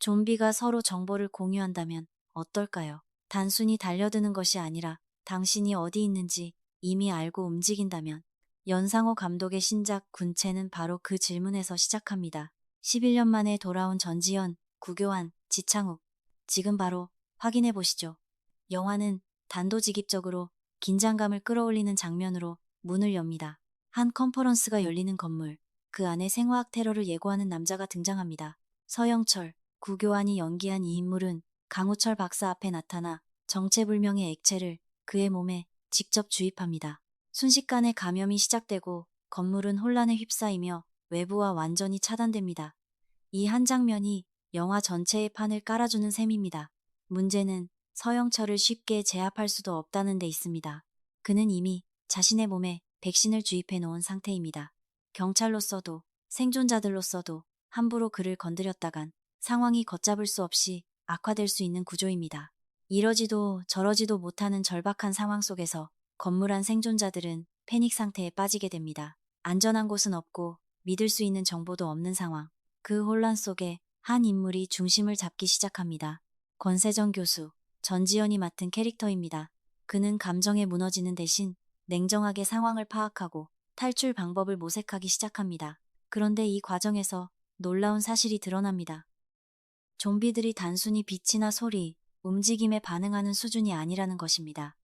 좀비가 서로 정보를 공유한다면 어떨까요? 단순히 달려드는 것이 아니라 당신이 어디 있는지 이미 알고 움직인다면. 연상호 감독의 신작 군체는 바로 그 질문에서 시작합니다. 11년 만에 돌아온 전지현, 구교환, 지창욱. 지금 바로 확인해 보시죠. 영화는 단도직입적으로 긴장감을 끌어올리는 장면으로 문을 엽니다. 한 컨퍼런스가 열리는 건물, 그 안에 생화학 테러를 예고하는 남자가 등장합니다. 서영철, 구교환이 연기한 이 인물은 강우철 박사 앞에 나타나 정체불명의 액체를 그의 몸에 직접 주입합니다. 순식간에 감염이 시작되고 건물은 혼란에 휩싸이며 외부와 완전히 차단됩니다. 이 한 장면이 영화 전체의 판을 깔아주는 셈입니다. 문제는 서영철을 쉽게 제압할 수도 없다는 데 있습니다. 그는 이미 자신의 몸에 백신을 주입해 놓은 상태입니다. 경찰로서도 생존자들로서도 함부로 그를 건드렸다간 상황이 걷잡을 수 없이 악화될 수 있는 구조입니다. 이러지도 저러지도 못하는 절박한 상황 속에서 건물 안 생존자들은 패닉 상태에 빠지게 됩니다. 안전한 곳은 없고 믿을 수 있는 정보도 없는 상황. 그 혼란 속에 한 인물이 중심을 잡기 시작합니다. 권세정 교수, 전지현이 맡은 캐릭터입니다. 그는 감정에 무너지는 대신 냉정하게 상황을 파악하고 탈출 방법을 모색하기 시작합니다. 그런데 이 과정에서 놀라운 사실이 드러납니다. 좀비들이 단순히 빛이나 소리, 움직임에 반응하는 수준이 아니라는 것입니다.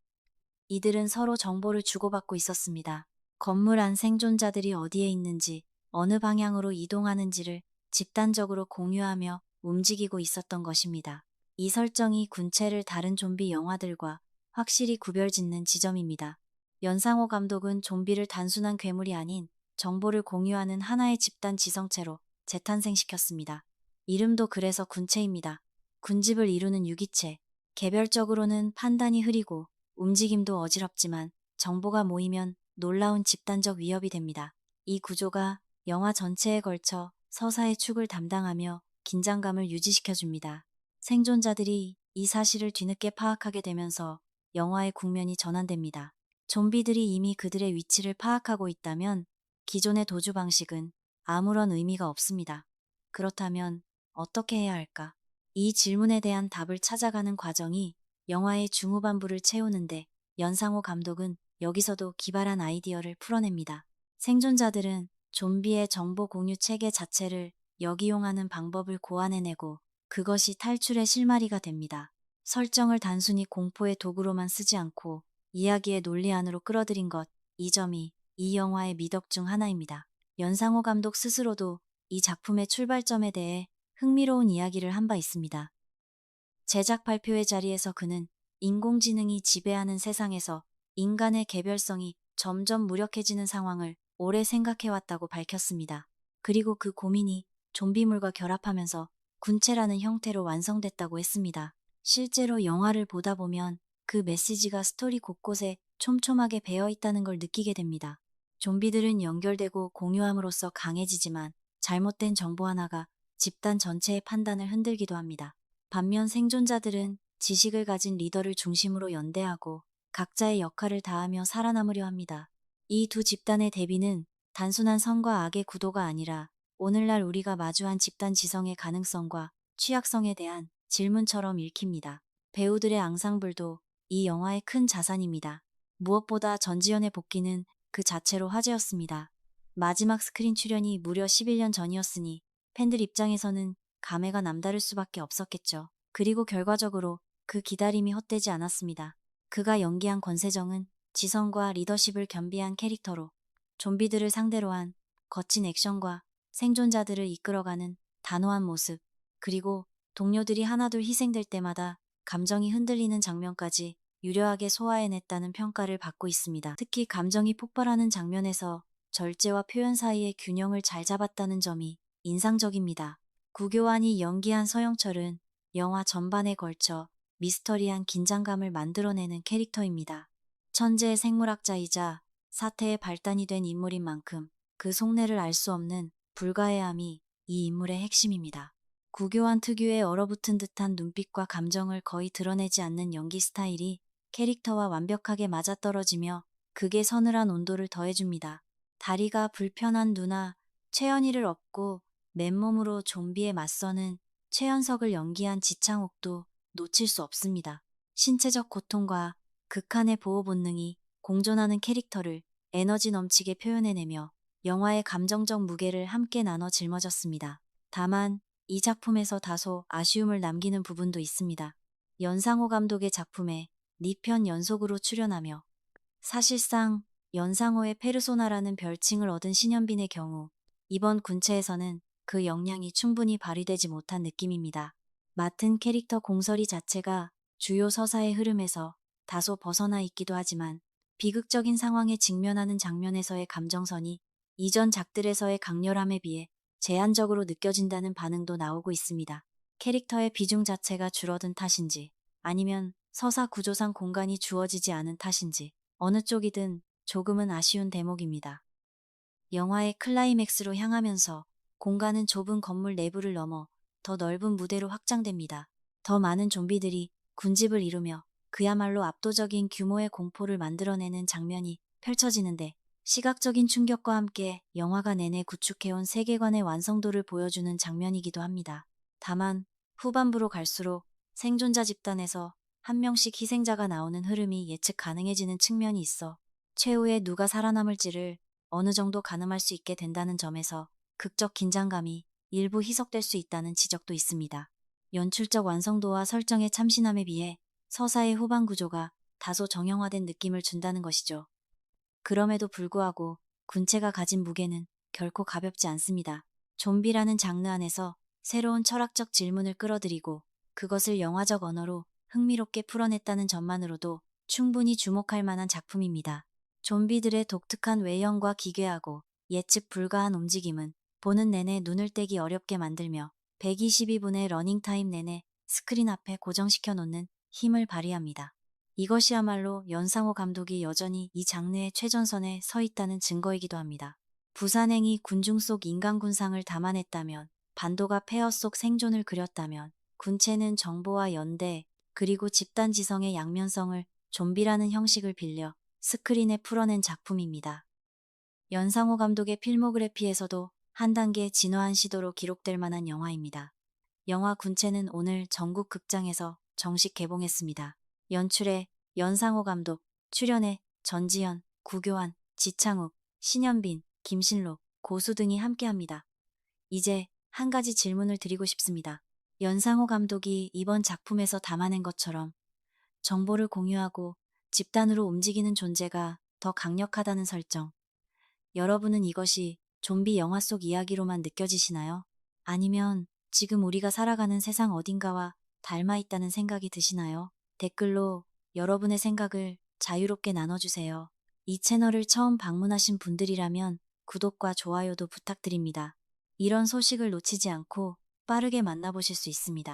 이들은 서로 정보를 주고받고 있었습니다. 건물 안 생존자들이 어디에 있는지, 어느 방향으로 이동하는지를 집단적으로 공유하며 움직이고 있었던 것입니다. 이 설정이 군체를 다른 좀비 영화들과 확실히 구별짓는 지점입니다. 연상호 감독은 좀비를 단순한 괴물이 아닌 정보를 공유하는 하나의 집단 지성체로 재탄생시켰습니다. 이름도 그래서 군체입니다. 군집을 이루는 유기체. 개별적으로는 판단이 흐리고 움직임도 어지럽지만 정보가 모이면 놀라운 집단적 위협이 됩니다. 이 구조가 영화 전체에 걸쳐 서사의 축을 담당하며 긴장감을 유지시켜줍니다. 생존자들이 이 사실을 뒤늦게 파악하게 되면서 영화의 국면이 전환됩니다. 좀비들이 이미 그들의 위치를 파악하고 있다면 기존의 도주 방식은 아무런 의미가 없습니다. 그렇다면 어떻게 해야 할까? 이 질문에 대한 답을 찾아가는 과정이 영화의 중후반부를 채우는데 연상호 감독은 여기서도 기발한 아이디어를 풀어냅니다. 생존자들은 좀비의 정보 공유 체계 자체를 역이용하는 방법을 고안해내고 그것이 탈출의 실마리가 됩니다. 설정을 단순히 공포의 도구로만 쓰지 않고 이야기의 논리 안으로 끌어들인 것, 이 점이 이 영화의 미덕 중 하나입니다. 연상호 감독 스스로도 이 작품의 출발점에 대해 흥미로운 이야기를 한 바 있습니다. 제작 발표회 자리에서 그는 인공지능이 지배하는 세상에서 인간의 개별성이 점점 무력해지는 상황을 오래 생각해왔다고 밝혔습니다. 그리고 그 고민이 좀비물과 결합하면서 군체라는 형태로 완성됐다고 했습니다. 실제로 영화를 보다 보면 그 메시지가 스토리 곳곳에 촘촘하게 배어 있다는 걸 느끼게 됩니다. 좀비들은 연결되고 공유함으로써 강해지지만 잘못된 정보 하나가 집단 전체의 판단을 흔들기도 합니다. 반면 생존자들은 지식을 가진 리더를 중심으로 연대하고 각자의 역할을 다하며 살아남으려 합니다. 이 두 집단의 대비는 단순한 선과 악의 구도가 아니라 오늘날 우리가 마주한 집단 지성의 가능성과 취약성에 대한 질문처럼 읽힙니다. 배우들의 앙상블도 이 영화의 큰 자산입니다. 무엇보다 전지현의 복귀는 그 자체로 화제였습니다. 마지막 스크린 출연이 무려 11년 전이었으니 팬들 입장에서는 감회가 남다를 수밖에 없었겠죠. 그리고 결과적으로 그 기다림이 헛되지 않았습니다. 그가 연기한 권세정은 지성과 리더십을 겸비한 캐릭터로 좀비들을 상대로 한 거친 액션과 생존자들을 이끌어가는 단호한 모습, 그리고 동료들이 하나둘 희생될 때마다 감정이 흔들리는 장면까지 유려하게 소화해냈다는 평가를 받고 있습니다. 특히 감정이 폭발하는 장면에서 절제와 표현 사이의 균형을 잘 잡았다는 점이 인상적입니다. 구교환이 연기한 서영철은 영화 전반에 걸쳐 미스터리한 긴장감을 만들어내는 캐릭터입니다. 천재의 생물학자이자 사태의 발단이 된 인물인 만큼 그 속내를 알 수 없는 불가해함이 이 인물의 핵심입니다. 구교환 특유의 얼어붙은 듯한 눈빛과 감정을 거의 드러내지 않는 연기 스타일이 캐릭터와 완벽하게 맞아떨어지며 극의 서늘한 온도를 더해줍니다. 다리가 불편한 누나 최연희를 업고 맨몸으로 좀비에 맞서는 최연석을 연기한 지창욱도 놓칠 수 없습니다. 신체적 고통과 극한의 보호 본능이 공존하는 캐릭터를 에너지 넘치게 표현해내며 영화의 감정적 무게를 함께 나눠 짊어졌습니다. 다만 이 작품에서 다소 아쉬움을 남기는 부분도 있습니다. 연상호 감독의 작품에 4편 연속으로 출연하며 사실상 연상호의 페르소나라는 별칭을 얻은 신현빈의 경우 이번 군체에서는 그 역량이 충분히 발휘되지 못한 느낌입니다. 맡은 캐릭터 공설이 자체가 주요 서사의 흐름에서 다소 벗어나 있기도 하지만 비극적인 상황에 직면하는 장면에서의 감정선이 이전 작들에서의 강렬함에 비해 제한적으로 느껴진다는 반응도 나오고 있습니다. 캐릭터의 비중 자체가 줄어든 탓인지 아니면 서사 구조상 공간이 주어지지 않은 탓인지 어느 쪽이든 조금은 아쉬운 대목입니다. 영화의 클라이맥스로 향하면서 공간은 좁은 건물 내부를 넘어 더 넓은 무대로 확장됩니다. 더 많은 좀비들이 군집을 이루며 그야말로 압도적인 규모의 공포를 만들어내는 장면이 펼쳐지는데 시각적인 충격과 함께 영화가 내내 구축해온 세계관의 완성도를 보여주는 장면이기도 합니다. 다만 후반부로 갈수록 생존자 집단에서 한 명씩 희생자가 나오는 흐름이 예측 가능해지는 측면이 있어 최후에 누가 살아남을지를 어느 정도 가늠할 수 있게 된다는 점에서 극적 긴장감이 일부 희석될 수 있다는 지적도 있습니다. 연출적 완성도와 설정의 참신함에 비해 서사의 후반 구조가 다소 정형화된 느낌을 준다는 것이죠. 그럼에도 불구하고 군체가 가진 무게는 결코 가볍지 않습니다. 좀비라는 장르 안에서 새로운 철학적 질문을 끌어들이고 그것을 영화적 언어로 흥미롭게 풀어냈다는 점만으로도 충분히 주목할 만한 작품입니다. 좀비들의 독특한 외형과 기괴하고 예측 불가한 움직임은 보는 내내 눈을 떼기 어렵게 만들며 122분의 러닝타임 내내 스크린 앞에 고정시켜 놓는 힘을 발휘합니다. 이것이야말로 연상호 감독이 여전히 이 장르의 최전선에 서 있다는 증거이기도 합니다. 부산행이 군중 속 인간군상을 담아냈다면, 반도가 폐허 속 생존을 그렸다면, 군체는 정보와 연대, 그리고 집단지성의 양면성을 좀비라는 형식을 빌려 스크린에 풀어낸 작품입니다. 연상호 감독의 필모그래피에서도 한 단계 진화한 시도로 기록될 만한 영화입니다. 영화 군체는 오늘 전국 극장에서 정식 개봉했습니다. 연출에 연상호 감독, 출연에 전지현, 구교환, 지창욱, 신현빈, 김신록, 고수 등이 함께합니다. 이제 한 가지 질문을 드리고 싶습니다. 연상호 감독이 이번 작품에서 담아낸 것처럼 정보를 공유하고 집단으로 움직이는 존재가 더 강력하다는 설정. 여러분은 이것이 좀비 영화 속 이야기로만 느껴지시나요? 아니면 지금 우리가 살아가는 세상 어딘가와 닮아 있다는 생각이 드시나요? 댓글로 여러분의 생각을 자유롭게 나눠주세요. 이 채널을 처음 방문하신 분들이라면 구독과 좋아요도 부탁드립니다. 이런 소식을 놓치지 않고 빠르게 만나보실 수 있습니다.